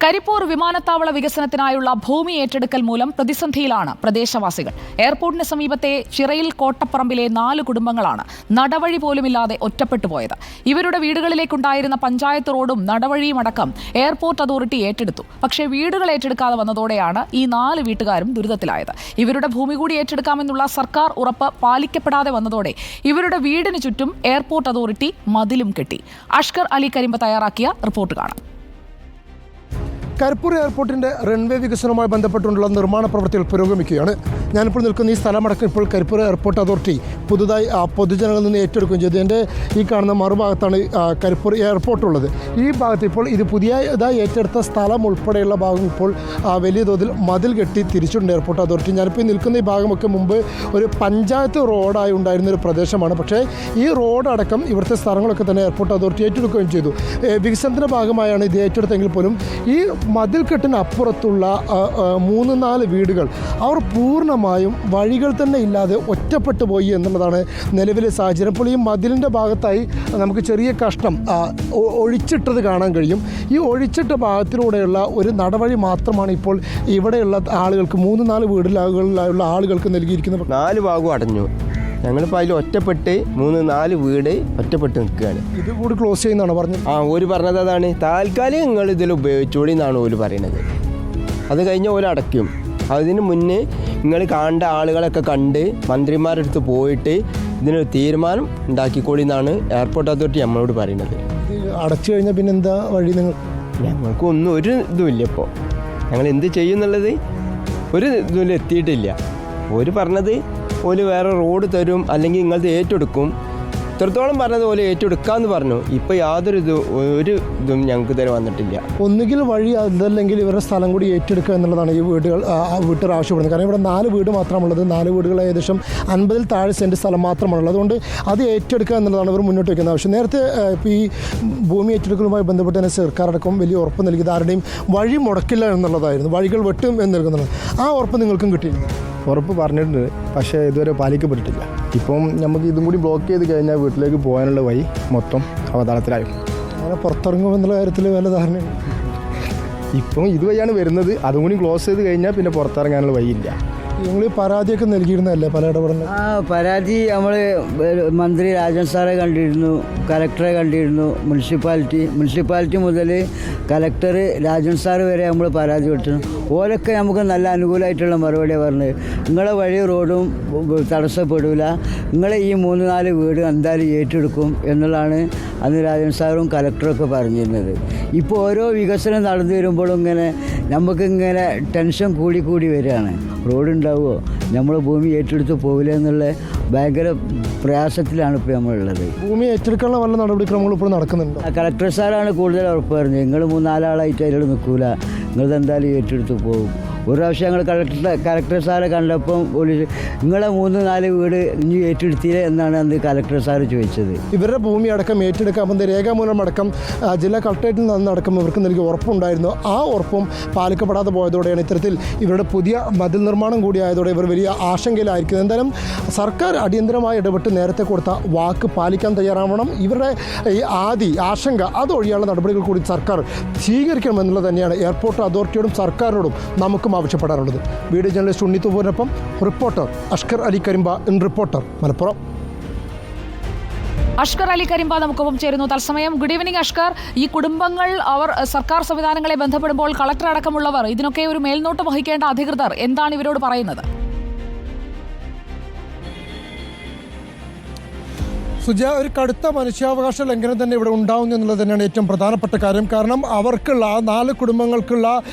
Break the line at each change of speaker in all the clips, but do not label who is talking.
കരിപ്പൂർ വിമാനത്താവള വികസനത്തിനായുള്ള ഭൂമി ഏറ്റെടുക്കൽ മൂലം പ്രതിസന്ധിയിലാണ് പ്രദേശവാസികൾ. എയർപോർട്ടിന് സമീപത്തെ ചിറയിൽ കോട്ടപ്പറമ്പിലെ 4 കുടുംബങ്ങളാണ് നടവഴി പോലുമില്ലാതെ ഒറ്റപ്പെട്ടുപോയത്. ഇവരുടെ വീടുകളിലേക്കുണ്ടായിരുന്ന പഞ്ചായത്ത് റോഡും നടവഴിയും അടക്കം എയർപോർട്ട് അതോറിറ്റി ഏറ്റെടുത്തു. പക്ഷേ വീടുകൾ ഏറ്റെടുക്കാതെ വന്നതോടെയാണ് ഈ 4 വീട്ടുകാരും ദുരിതത്തിലായത്. ഇവരുടെ ഭൂമി കൂടി ഏറ്റെടുക്കാമെന്നുള്ള സർക്കാർ ഉറപ്പ് പാലിക്കപ്പെടാതെ വന്നതോടെ ഇവരുടെ വീടിന് ചുറ്റും എയർപോർട്ട് അതോറിറ്റി മതിലും കെട്ടി. അഷ്കർ അലി കരിമ്പ തയ്യാറാക്കിയ റിപ്പോർട്ട് കാണാം.
കരിപ്പൂർ എയർപോർട്ടിൻ്റെ റൺവേ വികസനവുമായി ബന്ധപ്പെട്ടുള്ള നിർമ്മാണ പ്രവൃത്തികൾ പുരോഗമിക്കുകയാണ്. ഞാനിപ്പോൾ നിൽക്കുന്ന ഈ സ്ഥലമടക്കം ഇപ്പോൾ കരിപ്പൂർ എയർപോർട്ട് അതോറിറ്റി പുതുതായി പൊതുജനങ്ങളിൽ നിന്ന് ഏറ്റെടുക്കുകയും ചെയ്തു. എൻ്റെ ഈ കാണുന്ന മറുഭാഗത്താണ് കരിപ്പൂർ എയർപോർട്ട് ഉള്ളത്. ഈ ഭാഗത്ത് ഇപ്പോൾ ഇത് പുതിയതായി ഏറ്റെടുത്ത സ്ഥലം ഉൾപ്പെടെയുള്ള ഭാഗം ഇപ്പോൾ വലിയ തോതിൽ മതിൽ കെട്ടി തിരിച്ചിട്ടുണ്ട് എയർപോർട്ട് അതോറിറ്റി. ഞാനിപ്പോൾ നിൽക്കുന്ന ഈ ഭാഗമൊക്കെ മുമ്പ് ഒരു പഞ്ചായത്ത് റോഡായി ഉണ്ടായിരുന്ന ഒരു പ്രദേശമാണ്. പക്ഷേ ഈ റോഡടക്കം ഇവിടുത്തെ സ്ഥലങ്ങളൊക്കെ തന്നെ എയർപോർട്ട് അതോറിറ്റി ഏറ്റെടുക്കുകയും ചെയ്തു. വികസനത്തിൻ്റെ ഭാഗമായാണ് ഇത് ഏറ്റെടുത്തെങ്കിൽ പോലും ഈ മതിൽക്കെട്ടിന് അപ്പുറത്തുള്ള 3-4 വീടുകൾ അവർ പൂർണ്ണമായും വഴികൾ തന്നെ ഇല്ലാതെ ഒറ്റപ്പെട്ടു പോയി എന്നുള്ളതാണ് നിലവിലെ സാഹചര്യം. ഇപ്പോൾ ഈ മതിലിൻ്റെ ഭാഗത്തായി നമുക്ക് ചെറിയ കഷ്ണം ഒഴിച്ചിട്ടത് കാണാൻ കഴിയും. ഈ ഒഴിച്ചിട്ട ഭാഗത്തിലൂടെയുള്ള ഒരു നടവഴി മാത്രമാണ് ഇപ്പോൾ ഇവിടെയുള്ള ആളുകൾക്ക് 3-4 വീടുകളിലുള്ള ആളുകൾക്ക് നൽകിയിരിക്കുന്നത്.
4 ഭാഗവും അടഞ്ഞു. ഞങ്ങളിപ്പോൾ അതിൽ ഒറ്റപ്പെട്ട് 3-4 വീട് ഒറ്റപ്പെട്ട് നിൽക്കുകയാണ്.
ഇത് കൂടി ക്ലോസ് ചെയ്യുന്നതാണ് പറഞ്ഞത്.
ഓര് പറഞ്ഞത് അതാണ്, താൽക്കാലികം നിങ്ങൾ ഇതിൽ ഉപയോഗിച്ചോളി എന്നാണ് ഓര് പറയുന്നത്. അത് കഴിഞ്ഞ് ഓര് അടയ്ക്കും. അതിന് മുന്നേ നിങ്ങൾ കാണേണ്ട ആളുകളൊക്കെ കണ്ട് മന്ത്രിമാരെടുത്ത് പോയിട്ട് ഇതിനൊരു തീരുമാനം ഉണ്ടാക്കിക്കോളി എന്നാണ് എയർപോർട്ട് അതോറിറ്റി നമ്മളോട് പറയുന്നത്.
അടച്ചു കഴിഞ്ഞാൽ പിന്നെ എന്താ വഴി?
ഞങ്ങൾക്കൊന്നും ഒരു ഇതുമില്ല. ഇപ്പോൾ ഞങ്ങൾ എന്ത് ചെയ്യുന്നുള്ളത് ഒരു ഇതും എത്തിയിട്ടില്ല. ഓര് പറഞ്ഞത് ഓല് വേറെ റോഡ് തരും, അല്ലെങ്കിൽ നിങ്ങളത് ഏറ്റെടുക്കും. ഇത്രത്തോളം പറഞ്ഞത് പോലെ ഏറ്റെടുക്കാമെന്ന് പറഞ്ഞു. ഇപ്പോൾ യാതൊരു ഒരു ഇതും ഞങ്ങൾക്ക് ഇതുവരെ വന്നിട്ടില്ല.
ഒന്നുകിൽ വഴി അതല്ലെങ്കിൽ ഇവരുടെ സ്ഥലം കൂടി ഏറ്റെടുക്കുക എന്നുള്ളതാണ് ഈ വീട്ടുകാർ ആവശ്യപ്പെടുന്നത്. കാരണം ഇവിടെ 4 വീട് മാത്രമുള്ളത്. 4 വീടുകൾ ഏകദേശം 50-ൽ താഴെ സെൻറ്റ് സ്ഥലം മാത്രമാണുള്ളത്. അതുകൊണ്ട് അത് ഏറ്റെടുക്കുക എന്നുള്ളതാണ് ഇവർ മുന്നോട്ട് വയ്ക്കുന്ന ആവശ്യം. നേരത്തെ ഇപ്പോൾ ഈ ഭൂമി ഏറ്റെടുക്കലുമായി ബന്ധപ്പെട്ട് തന്നെ സർക്കാരടക്കം വലിയ ഉറപ്പ് നൽകിയത് ആരുടെയും വഴി മുടക്കില്ല എന്നുള്ളതായിരുന്നു. വഴികൾ വെട്ടും എന്ന് നൽകുന്നത്. ആ ഉറപ്പ് നിങ്ങൾക്കും കിട്ടിയിട്ടുണ്ട്?
ഉറപ്പ് പറഞ്ഞിട്ടുണ്ട്, പക്ഷേ ഇതുവരെ പാലിക്കപ്പെട്ടിട്ടില്ല. ഇപ്പം നമുക്ക് ഇതും കൂടി ബ്ലോക്ക് ചെയ്ത് കഴിഞ്ഞാൽ വീട്ടിലേക്ക് പോകാനുള്ള വഴി മൊത്തം അവതാളത്തിലായും.
അങ്ങനെ പുറത്തിറങ്ങുമെന്നുള്ള കാര്യത്തിൽ വല്ല ധാരണയുണ്ട്?
ഇപ്പം ഇതുവഴിയാണ് വരുന്നത്. അതും കൂടി ക്ലോസ് ചെയ്ത് കഴിഞ്ഞാൽ പിന്നെ പുറത്തിറങ്ങാനുള്ള വഴിയില്ല.
നിങ്ങൾ പരാതിയൊക്കെ നൽകിയിരുന്നല്ലേ പല ഇടപെടലും?
പരാതി നമ്മൾ മന്ത്രി രാജൻ സാറെ കണ്ടിരുന്നു, കലക്ടറെ കണ്ടിരുന്നു, മുനിസിപ്പാലിറ്റി മുതൽ കലക്ടർ രാജൻ സാറ് വരെ നമ്മൾ പരാതി കൊടുത്തിരുന്നു. ഓരൊക്കെ നമുക്ക് നല്ല അനുകൂലമായിട്ടുള്ള മറുപടിയാണ് പറഞ്ഞത്. നിങ്ങളെ വഴി റോഡും തടസ്സപ്പെടില്ല, നിങ്ങളെ ഈ 3-4 വീട് എന്തായാലും ഏറ്റെടുക്കും എന്നുള്ളതാണ് അന്ന് രാജൻ സാറും കലക്ടറൊക്കെ പറഞ്ഞിരുന്നത്. ഇപ്പോൾ ഓരോ വികസനം നടന്നു വരുമ്പോഴും ഇങ്ങനെ നമുക്കിങ്ങനെ ടെൻഷൻ കൂടി വരികയാണ്. റോഡുണ്ടാവുമോ, നമ്മൾ ഭൂമി ഏറ്റെടുത്ത് പോകില്ല എന്നുള്ള ഭയങ്കര പ്രയാസത്തിലാണ് ഇപ്പോൾ നമ്മളുള്ളത്.
ഭൂമി ഏറ്റെടുക്കാനുള്ള വല്ല നടപടിക്രമങ്ങൾ ഇപ്പോൾ നടക്കുന്നുണ്ട്.
കലക്ടർ സാറാണ് കൂടുതൽ ഉറപ്പ് പറഞ്ഞത്. നിങ്ങൾ 3-4 ആളായിട്ട് അതിൽ നിൽക്കില്ല, നിങ്ങളതെന്തായാലും ഏറ്റെടുത്ത് പോകും. ഒരു പ്രാവശ്യം ഞങ്ങൾ കലക്ടർ സാറെ കണ്ടപ്പം നിങ്ങളെ 3-4 വീട് ഇനി ഏറ്റെടുത്തില്ലേ എന്നാണ് അന്ന് കലക്ടർ സാറ് ചോദിച്ചത്.
ഇവരുടെ ഭൂമി അടക്കം ഏറ്റെടുക്കാമെന്ന് രേഖാമൂലം അടക്കം ജില്ലാ കളക്ടറേറ്റിൽ നിന്നടക്കം ഇവർക്ക് നൽകിയ ഉറപ്പുണ്ടായിരുന്നു. ആ ഉറപ്പും പാലിക്കപ്പെടാതെ പോയതോടെയാണ് ഇത്തരത്തിൽ ഇവരുടെ പുതിയ മതിൽ നിർമ്മാണം കൂടിയായതോടെ ഇവർ വലിയ ആശങ്കയിലായിരിക്കുന്നത്. എന്തായാലും സർക്കാർ അടിയന്തരമായി ഇടപെട്ട് നേരത്തെ കൊടുത്ത വാക്ക് പാലിക്കാൻ തയ്യാറാവണം. ഇവരുടെ ഈ ആശങ്ക അതൊഴിയാനുള്ള നടപടികൾ കൂടി സർക്കാർ സ്വീകരിക്കണമെന്നുള്ളത് തന്നെയാണ് എയർപോർട്ട് അതോറിറ്റിയോടും സർക്കാരിനോടും നമുക്കും ആവശ്യപ്പെടാറുള്ളത്. വീഡിയോ ജേർണലിസ്റ്റ് ഉണ്ണിത്തുപൂരിനൊപ്പം റിപ്പോർട്ടർ അഷ്കർ അലി കരിമ്പ, റിപ്പോർട്ടർ മലപ്പുറം.
അഷ്കർ അലി കരിമ്പ നമുക്കൊപ്പം ചേരുന്നു തത്സമയം. Good evening Ashkar. ഈ കുടുംബങ്ങൾ അവർ സർക്കാർ സംവിധാനങ്ങളെ ബന്ധപ്പെടുമ്പോൾ കളക്ടർ അടക്കമുള്ളവർ ഇതിനൊക്കെ ഒരു മേൽനോട്ടം വഹിക്കേണ്ട അധികൃതർ എന്താണ് ഇവരോട് പറയുന്നത്?
സുജ, ഒരു കടുത്ത മനുഷ്യാവകാശ ലംഘനം തന്നെ ഇവിടെ ഉണ്ടാവുന്നു എന്നുള്ളത് തന്നെയാണ് ഏറ്റവും പ്രധാനപ്പെട്ട കാര്യം. കാരണം അവർക്കുള്ള 4 കുടുംബങ്ങൾക്കുള്ള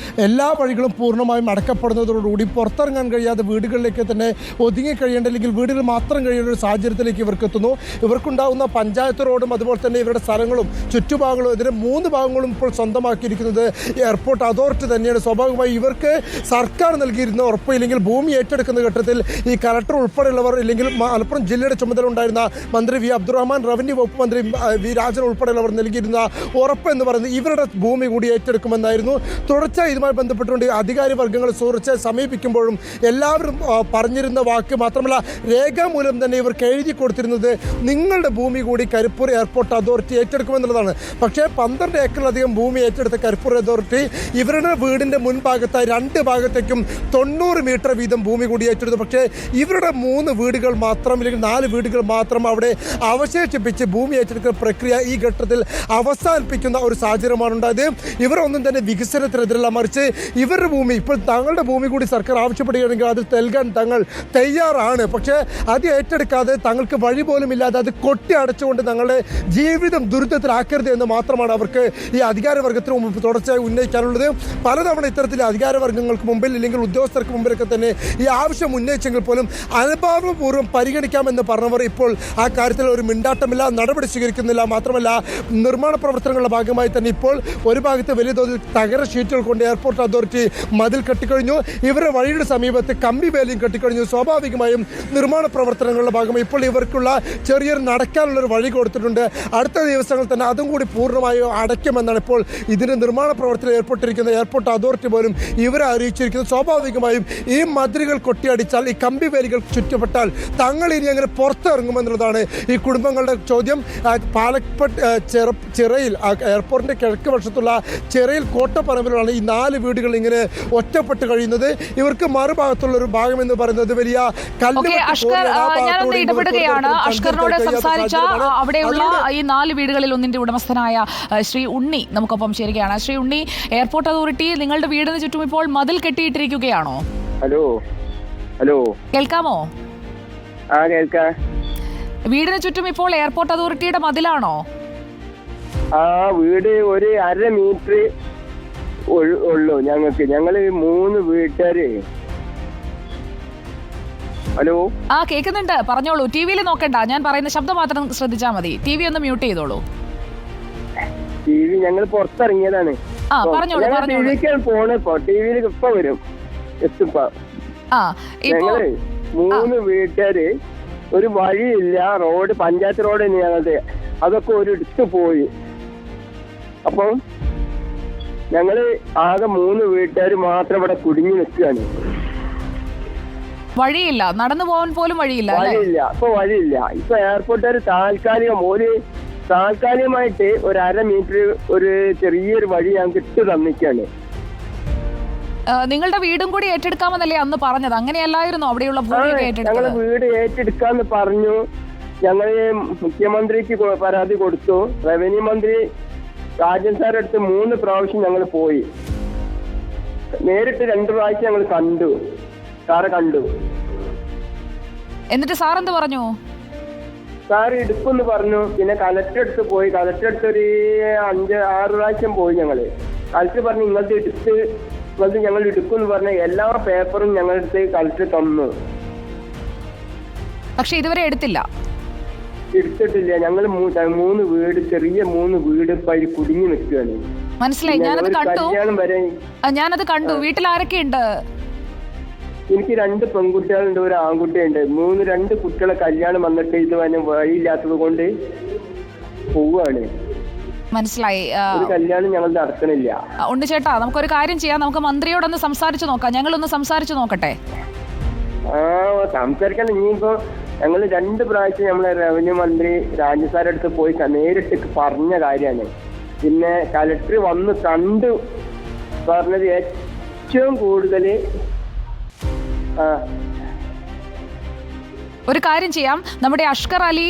എല്ലാ വഴികളും പൂർണ്ണമായും അടക്കപ്പെടുന്നതോടുകൂടി പുറത്തിറങ്ങാൻ കഴിയാതെ വീടുകളിലേക്ക് തന്നെ ഒതുങ്ങിക്കഴിയേണ്ട, അല്ലെങ്കിൽ വീടുകൾ മാത്രം കഴിയേണ്ട ഒരു സാഹചര്യത്തിലേക്ക് ഇവർക്ക് എത്തുന്നു. ഇവർക്കുണ്ടാകുന്ന പഞ്ചായത്ത് റോഡും അതുപോലെ തന്നെ ഇവരുടെ സ്ഥലങ്ങളും ചുറ്റുഭാഗങ്ങളും ഇതിന് 3 ഭാഗങ്ങളും ഇപ്പോൾ സ്വന്തമാക്കിയിരിക്കുന്നത് എയർപോർട്ട് അതോറിറ്റി തന്നെയാണ്. സ്വാഭാവികമായി ഇവർക്ക് സർക്കാർ നൽകിയിരുന്ന ഉറപ്പ്, ഇല്ലെങ്കിൽ ഭൂമി ഏറ്റെടുക്കുന്ന ഘട്ടത്തിൽ ഈ കലക്ടർ ഉൾപ്പെടെയുള്ളവർ, ഇല്ലെങ്കിൽ മലപ്പുറം ജില്ലയുടെ ചുമതല ഉണ്ടായിരുന്ന മന്ത്രി വി അബ്ദുറഹ്മാൻ റവന്യൂ വകുപ്പ് മന്ത്രി വി രാജൻ ഉൾപ്പെടെയുള്ളവർ നൽകിയിരുന്ന ഉറപ്പ് എന്ന് പറയുന്നത് ഇവരുടെ ഭൂമി കൂടി ഏറ്റെടുക്കുമെന്നായിരുന്നു. തുടർച്ചയായി ഇതുമായി ബന്ധപ്പെട്ടുകൊണ്ട് അധികാരി വർഗ്ഗങ്ങൾ സുഹൃത്തെ സമീപിക്കുമ്പോഴും എല്ലാവരും പറഞ്ഞിരുന്ന വാക്ക് മാത്രമല്ല രേഖാമൂലം തന്നെ ഇവർക്ക് എഴുതി കൊടുത്തിരുന്നത് നിങ്ങളുടെ ഭൂമി കൂടി കരിപ്പൂർ എയർപോർട്ട് അതോറിറ്റി ഏറ്റെടുക്കുമെന്നുള്ളതാണ്. പക്ഷേ 12 ഏക്കറിലധികം ഭൂമി ഏറ്റെടുത്ത കരിപ്പൂർ അതോറിറ്റി ഇവരുടെ വീടിൻ്റെ മുൻഭാഗത്തായി 2 ഭാഗത്തേക്കും 90 മീറ്റർ വീതം ഭൂമി കൂടി ഏറ്റെടുത്തു. പക്ഷേ ഇവരുടെ 3 വീടുകൾ മാത്രം അല്ലെങ്കിൽ 4 വീടുകൾ മാത്രം അവിടെ അവശേഷിപ്പിച്ച് ഭൂമി ഏറ്റെടുക്കൽ പ്രക്രിയ ഈ ഘട്ടത്തിൽ അവസാനിപ്പിക്കുന്ന ഒരു സാഹചര്യമാണ് ഉണ്ടായത്. ഇവരൊന്നും തന്നെ വികസനത്തിനെതിരല്ല, മറിച്ച് ഇവരുടെ ഭൂമി ഇപ്പോൾ തങ്ങളുടെ ഭൂമി കൂടി സർക്കാർ ആവശ്യപ്പെടുകയാണെങ്കിൽ അത് നൽകാൻ തങ്ങൾ തയ്യാറാണ്. പക്ഷേ അത് ഏറ്റെടുക്കാതെ തങ്ങൾക്ക് വഴി പോലും ഇല്ലാതെ അത് കൊട്ടി അടച്ചുകൊണ്ട് തങ്ങളുടെ ജീവിതം ദുരിതത്തിലാക്കരുത് എന്ന് മാത്രമാണ് അവർക്ക് ഈ അധികാരവർഗത്തിന് മുമ്പ് തുടർച്ചയായി ഉന്നയിക്കാനുള്ളത്. പലതവണ ഇത്തരത്തിൽ അധികാരവർഗ്ഗങ്ങൾക്ക് മുമ്പിൽ ഇല്ലെങ്കിൽ ഉദ്യോഗസ്ഥർക്ക് മുമ്പിലൊക്കെ തന്നെ ഈ ആവശ്യം ഉന്നയിച്ചെങ്കിൽ പോലും അനുഭാവപൂർവ്വം പരിഗണിക്കാമെന്ന് പറഞ്ഞവർ ഇപ്പോൾ ആ കാര്യത്തിൽ ഒരു മിണ്ടാട്ടമില്ല, നടപടി സ്വീകരിക്കുന്നില്ല. മാത്രമല്ല നിർമ്മാണ പ്രവർത്തനങ്ങളുടെ ഭാഗമായി തന്നെ ഇപ്പോൾ ഒരു ഭാഗത്ത് വലിയ തോതിൽ തകര ഷീറ്റുകൾ കൊണ്ട് എയർപോർട്ട് അതോറിറ്റി മതിൽ കെട്ടിക്കഴിഞ്ഞു. ഇവരുടെ വഴിയുടെ സമീപത്ത് കമ്പി വേലിയും കെട്ടിക്കഴിഞ്ഞു. സ്വാഭാവികമായും നിർമ്മാണ പ്രവർത്തനങ്ങളുടെ ഭാഗമായി ഇപ്പോൾ ഇവർക്കുള്ള ചെറിയൊരു നടക്കാനുള്ളൊരു വഴി കൊടുത്തിട്ടുണ്ട്. അടുത്ത ദിവസങ്ങളിൽ തന്നെ അതും കൂടി പൂർണ്ണമായും അടയ്ക്കുമെന്നാണ് ഇപ്പോൾ ഇതിൻ്റെ നിർമ്മാണ പ്രവർത്തനം ഏർപ്പെട്ടിരിക്കുന്ന എയർപോർട്ട് അതോറിറ്റി പോലും ഇവരെ അറിയിച്ചിരിക്കുന്നത്. സ്വാഭാവികമായും ഈ മതിലുകൾ കൊട്ടിയടിച്ചാൽ, ഈ കമ്പി വേലികൾ ചുറ്റപ്പെട്ടാൽ തങ്ങൾ ഇനി അങ്ങനെ പുറത്തിറങ്ങുമെന്നുള്ളതാണ് ഈ കുടുംബങ്ങളുടെ ചോദ്യം. പാലക്കാട് ചിറയിൽ എയർപോർട്ടിൻ്റെ കിഴക്ക് വശത്തുള്ള ചിറയിൽ കോട്ടപ്പറമ്പിലാണ് ഈ 4 വീടുകൾ ഇങ്ങനെ ഒറ്റപ്പെട്ട് കഴിയുന്നത്. ഇവർക്ക് മറുഭാഗത്തുള്ള ഒരു ഭാഗം എന്ന് പറയുന്നത് വലിയ
ഞാനൊന്ന് ഇടപെടുകയാണ്. അഷ്കറിനോട് സംസാരിച്ച അവിടെയുള്ള ഈ 4 വീടുകളിൽ ഒന്നിന്റെ ഉടമസ്ഥനായ ശ്രീ ഉണ്ണി നമുക്കൊപ്പം ചേരുകയാണ്. ശ്രീ ഉണ്ണി, എയർപോർട്ട് അതോറിറ്റി നിങ്ങളുടെ വീടിന് ചുറ്റും ഇപ്പോൾ മതിൽ കെട്ടിയിട്ടിരിക്കുകയാണോ?
ഹലോ ഹലോ,
കേൾക്കാമോ?
കേൾക്കാം.
വീടിന് ചുറ്റും ഇപ്പോൾ എയർപോർട്ട് അതോറിറ്റിയുടെ മതിലാണോ?
വീട് ഒരു 1/2 മീറ്റർ ഉള്ളൂ ഞങ്ങൾക്ക്. ഞങ്ങള് 3 വീട്ടുകാര്. ഹലോ,
കേൾക്കുന്നുണ്ട്, പറഞ്ഞോളൂ. ടി വിയിൽ നോക്കണ്ട, ഞാൻ പറയുന്ന ശബ്ദം മാത്രം ശ്രദ്ധിച്ചാൽ മതി. ടി വി ഒന്ന് മ്യൂട്ട് ചെയ്തോളൂ.
ടി വി ഞങ്ങൾ പുറത്തിറങ്ങിയതാണ്. ടിവിക്കാണ് പോണ്. ടി വിയിൽ ഇപ്പൊ വരും. ഞങ്ങള് 3 വീട്ടുകാര്, ഒരു വഴിയില്ല, റോഡ് പഞ്ചായത്ത് റോഡ് തന്നെ ഞങ്ങളുടെ, അതൊക്കെ ഒരിടത്ത് പോയി. അപ്പം ഞങ്ങള് ആകെ 3 വീട്ടുകാര് മാത്രം ഇവിടെ കുടുങ്ങി നിൽക്കുകയാണ്.
വഴിയില്ല, നടന്നു പോകാൻ പോലും വഴിയില്ല.
ഇപ്പൊ വഴിയില്ല. ഇപ്പൊ എയർപോർട്ടുകാർ താൽക്കാലികമായിട്ട് ഒരു 1/2 മീറ്റർ ഒരു ചെറിയൊരു വഴി ഞങ്ങൾക്ക് ഇട്ട് തന്നിക്കാണ്.
നിങ്ങളുടെ വീടും കൂടി ഏറ്റെടുക്കാമെന്നല്ലേ അന്ന് പറഞ്ഞത്? അങ്ങനെയല്ലായിരുന്നു? അവിടെയുള്ള
ഞങ്ങള് വീട് ഏറ്റെടുക്കാന്ന് പറഞ്ഞു. ഞങ്ങള് മുഖ്യമന്ത്രിക്ക് പരാതി കൊടുത്തു. റവന്യൂ മന്ത്രി രാജൻ സാറിന്റെ അടുത്ത് 3 പ്രാവശ്യം ഞങ്ങൾ പോയി. നേരിട്ട് 2 പ്രാവശ്യം ഞങ്ങൾ കണ്ടു. സാറെ കണ്ടു.
എന്നിട്ട് സാർ എന്ത് പറഞ്ഞു?
സാർ എടുക്കുമെന്ന് പറഞ്ഞു. പിന്നെ കലക്ടർ അടുത്ത് പോയി. കലക്ടർ അടുത്ത് ഒരു 5-6 പ്രാവശ്യം പോയി ഞങ്ങള്. കലക്ടർ പറഞ്ഞു ഇങ്ങനത്തെ ഞങ്ങൾ എടുക്കുമെന്ന് പറഞ്ഞ എല്ലാ പേപ്പറും ഞങ്ങളടുത്ത് കളക്ടർ തന്നു.
പക്ഷെ ഇതുവരെ എടുത്തിട്ടില്ല.
ഞങ്ങൾ 3 വീട്, ചെറിയ 3 വീട് കുടുങ്ങി നിൽക്കുകയാണ്.
മനസ്സിലായി, ഞാനത് കണ്ടു. വീട്ടിൽ ആരൊക്കെയുണ്ട്?
എനിക്ക് 2 പെൺകുട്ടികളുണ്ട്, ഒരു ആൺകുട്ടിയുണ്ട്. 2 കുട്ടികളെ കല്യാണം വന്നിട്ട് ഇത് വഴിയില്ലാത്തത് കൊണ്ട് പോവുകയാണ്.
മനസ്സിലായി.
ഒരു കല്യാണം ഞങ്ങൾ നടത്തണില്ല.
ഉണ്ണിച്ചേട്ടാ, നമുക്കൊരു കാര്യം ചെയ്യാം. നമുക്ക് മന്ത്രിയോടൊന്ന് സംസാരിച്ചു നോക്കാം. ഞങ്ങളൊന്ന് സംസാരിച്ചു നോക്കട്ടെ.
സംസാരിക്കാൻ ഇനിയിപ്പോ ഞങ്ങൾ 2 പ്രാവശ്യം നമ്മളെ റവന്യൂ മന്ത്രി രാജൻ സാറിന്റെ അടുത്ത് പോയി നേരിട്ട് പറഞ്ഞ കാര്യമാണ്. പിന്നെ കലക്ടർ വന്ന് കണ്ടു പറഞ്ഞത് ഏറ്റവും കൂടുതൽ
ഒരു കാര്യം ചെയ്യാം. നമ്മുടെ അഷ്കർ അലി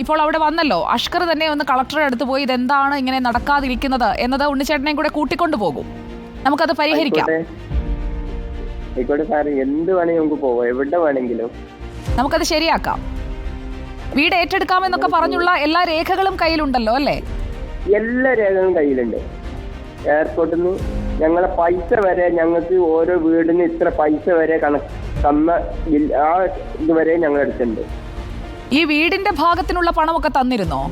ഇപ്പോൾ അവിടെ വന്നല്ലോ. അഷ്കർ തന്നെ ഒന്ന് കളക്ടറുടെ അടുത്ത് പോയി ഇതെന്താണ് ഇങ്ങനെ നടക്കാതിരിക്കുന്നത് എന്നത് ഉണ്ണിച്ചേട്ടനെയും കൂടെ കൂട്ടിക്കൊണ്ടു പോകും. നമുക്കത് പരിഹരിക്കാം.
എന്ത് വേണമെങ്കിൽ നമുക്ക് പോവാം, എവിടെ വേണമെങ്കിലും
നമുക്കത് ശരിയാക്കാം. വീട് ഏറ്റെടുക്കാമെന്നൊക്കെ പറഞ്ഞുള്ള എല്ലാ രേഖകളും കയ്യിലുണ്ടല്ലോ അല്ലേ?
എല്ലാ രേഖകളും കയ്യിലുണ്ട്. എയർപോർട്ടിൽ നിന്ന് ഞങ്ങളെ പൈസ വരെ, ഞങ്ങൾക്ക് ഓരോ വീടിന് ഇത്ര പൈസ വരെ തന്ന ആ ഇതുവരെ ഞങ്ങൾ എടുത്തിട്ടുണ്ട്.
ഈ വീടിന്റെ ഭാഗത്തിനുള്ള പണമൊക്കെ തന്നിരുന്നോ?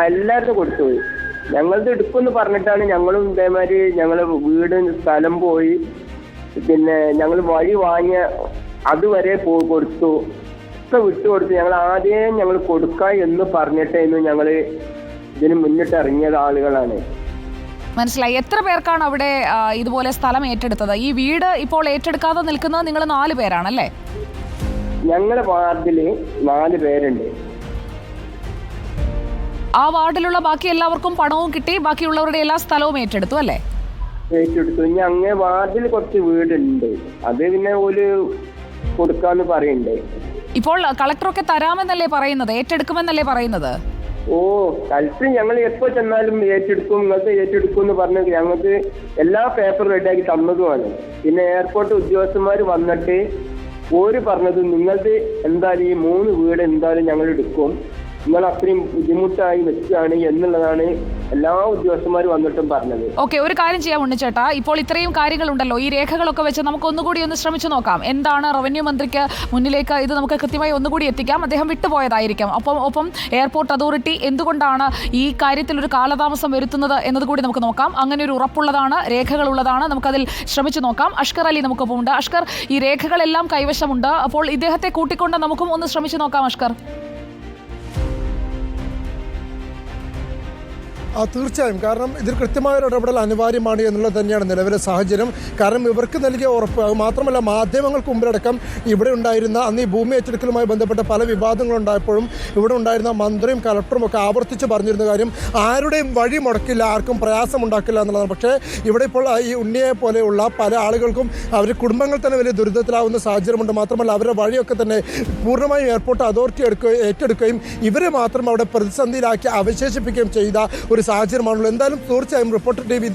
എല്ലാവരും കൊടുത്തുപോയി. ഞങ്ങളത് എടുക്കുമെന്ന് പറഞ്ഞിട്ടാണ് ഞങ്ങളും ഇതേമാതിരി ഞങ്ങള് വീട് സ്ഥലം പോയി. പിന്നെ ഞങ്ങൾ വഴി വാങ്ങിയ അതുവരെ കൊടുത്തു. ഒക്കെ വിട്ടുകൊടുത്ത് ഞങ്ങൾ ആദ്യം ഞങ്ങൾ കൊടുക്കാം എന്ന് പറഞ്ഞിട്ടായിരുന്നു ഞങ്ങൾ ഇതിന് മുന്നിട്ട് ഇറങ്ങിയത് ആളുകളാണ്.
മനസ്സിലായി. എത്ര പേർക്കാണ് അവിടെ ഇതുപോലെ സ്ഥലം ഏറ്റെടുത്തത്? ഈ വീട് ഇപ്പോൾ ഏറ്റെടുക്കാതെ നിൽക്കുന്നത് നിങ്ങൾ 4 പേരാണല്ലേ?
ഞങ്ങളുടെ വാർഡില് 4 പേരുണ്ട്.
ആ വാർഡിലുള്ള ബാക്കി എല്ലാവർക്കും പണവും കിട്ടി, ബാക്കിയുള്ളവരുടെ എല്ലാ സ്ഥലവും ഏറ്റെടുത്തു അല്ലേ?
ഏറ്റെടുത്തു. ഇനി അങ്ങേ വാർഡിൽ കുറച്ച് വീടുണ്ട്, അത് പിന്നെ ഒരു കൊടുക്കാന്ന് പറയുന്നുണ്ട്.
ഇപ്പോൾ കളക്ടറൊക്കെ തരാമെന്നല്ലേ പറയുന്നത്, ഏറ്റെടുക്കുമെന്നല്ലേ പറയുന്നത്?
ഓ, കളക്ടർ ഞങ്ങൾ എപ്പോ ചെന്നാലും ഏറ്റെടുക്കും, നിങ്ങൾക്ക് ഏറ്റെടുക്കും എന്ന് പറഞ്ഞത് ഞങ്ങൾക്ക് എല്ലാ പേപ്പർ റെഡിയാക്കി തന്നതുമാണ്. പിന്നെ എയർപോർട്ട് ഉദ്യോഗസ്ഥന്മാർ വന്നിട്ട് ഓര് പറഞ്ഞത് നിങ്ങളുടെ എന്തായാലും ഈ 3 വീട് എന്തായാലും ഞങ്ങൾ എടുക്കും, നിങ്ങൾ അത്രയും ബുദ്ധിമുട്ടായി വെച്ചാണ് എന്നുള്ളതാണ് എല്ലാ ഉദ്യോഗസ്ഥന്മാർ വന്നിട്ടും പറഞ്ഞത്.
ഓക്കെ, ഒരു കാര്യം ചെയ്യാം ഉണ്ണിച്ചേട്ടാ, ഇപ്പോൾ ഇത്രയും കാര്യങ്ങളുണ്ടല്ലോ, ഈ രേഖകളൊക്കെ വെച്ച് നമുക്ക് ഒന്നുകൂടി ഒന്ന് ശ്രമിച്ചു നോക്കാം. എന്താണ് റവന്യൂ മന്ത്രിക്ക് മുന്നിലേക്ക് ഇത് നമുക്ക് കൃത്യമായി ഒന്നുകൂടി എത്തിക്കാം. അദ്ദേഹം വിട്ടുപോയതായിരിക്കാം. ഒപ്പം എയർപോർട്ട് അതോറിറ്റി എന്തുകൊണ്ടാണ് ഈ കാര്യത്തിൽ ഒരു കാലതാമസം വരുത്തുന്നത് എന്നതുകൂടി നമുക്ക് നോക്കാം. അങ്ങനെ ഒരു ഉറപ്പുള്ളതാണ്, രേഖകളുള്ളതാണ്, നമുക്കതിൽ ശ്രമിച്ചു നോക്കാം. അഷ്കർ അലി നമുക്കൊപ്പം ഉണ്ട്. അഷ്കർ, ഈ രേഖകളെല്ലാം കൈവശമുണ്ട്, അപ്പോൾ ഇദ്ദേഹത്തെ കൂട്ടിക്കൊണ്ട് നമുക്കും ഒന്ന് ശ്രമിച്ചു നോക്കാം. അഷ്കർ.
തീർച്ചയായും, കാരണം ഇതിൽ കൃത്യമായൊരു ഇടപെടൽ അനിവാര്യമാണ് എന്നുള്ളത് തന്നെയാണ് നിലവിലെ സാഹചര്യം. കാരണം ഇവർക്ക് നൽകിയ ഉറപ്പ് മാത്രമല്ല, മാധ്യമങ്ങൾക്ക് മുമ്പിലടക്കം ഇവിടെ ഉണ്ടായിരുന്ന അന്ന് ഈ ഭൂമി ഏറ്റെടുക്കലുമായി ബന്ധപ്പെട്ട പല വിവാദങ്ങളുണ്ടായപ്പോഴും ഇവിടെ ഉണ്ടായിരുന്ന മന്ത്രിയും കലക്ടറും ഒക്കെ ആവർത്തിച്ച് പറഞ്ഞിരുന്ന കാര്യം ആരുടെയും വഴി മുടക്കില്ല, ആർക്കും പ്രയാസമുണ്ടാക്കില്ല എന്നുള്ളതാണ്. പക്ഷേ ഇവിടെ ഇപ്പോൾ ഈ ഉണ്ണിയെ പോലെയുള്ള പല ആളുകൾക്കും അവരുടെ കുടുംബങ്ങൾ തന്നെ വലിയ ദുരിതത്തിലാവുന്ന സാഹചര്യമുണ്ട്. മാത്രമല്ല അവരുടെ വഴിയൊക്കെ തന്നെ പൂർണ്ണമായും എയർപോർട്ട് അതോറിറ്റി ഏറ്റെടുക്കുകയും ഇവരെ മാത്രം അവിടെ പ്രതിസന്ധിയിലാക്കി അവശേഷിപ്പിക്കുകയും ചെയ്ത ഒരു സാഹചര്യമാണല്ലോ. എന്തായാലും തീർച്ചയായും റിപ്പോർട്ടർ ടി വി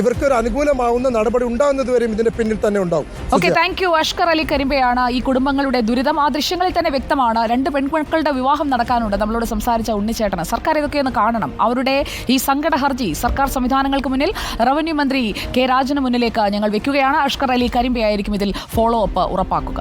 ഇവർക്ക് ഒരു അനുകൂലമാവുന്ന നടപടി ഉണ്ടാകുന്നതുവരെയും ഇതിന്റെ പിന്നിൽ തന്നെ ഉണ്ടാവും.
Okay, thank you. Ashkar Ali കരിമ്പയാണ് ഈ കുടുംബങ്ങളുടെ ദുരിതം. ആ ദൃശ്യങ്ങളിൽ തന്നെ വ്യക്തമാണ്. 2 പെൺമക്കളുടെ വിവാഹം നടക്കാനുണ്ട്. നമ്മളോട് സംസാരിച്ച ഉണ്ണിച്ചേട്ടന് സർക്കാർ ഇതൊക്കെയൊന്ന് കാണണം. അവരുടെ ഈ സങ്കട ഹർജി സർക്കാർ സംവിധാനങ്ങൾക്ക് മുന്നിൽ റവന്യൂ മന്ത്രി കെ രാജന് മുന്നിലേക്ക് ഞങ്ങൾ വെക്കുകയാണ്. അഷ്കർ അലി കരിമ്പയായിരിക്കും ഇതിൽ ഫോളോ അപ്പ് ഉറപ്പാക്കുക.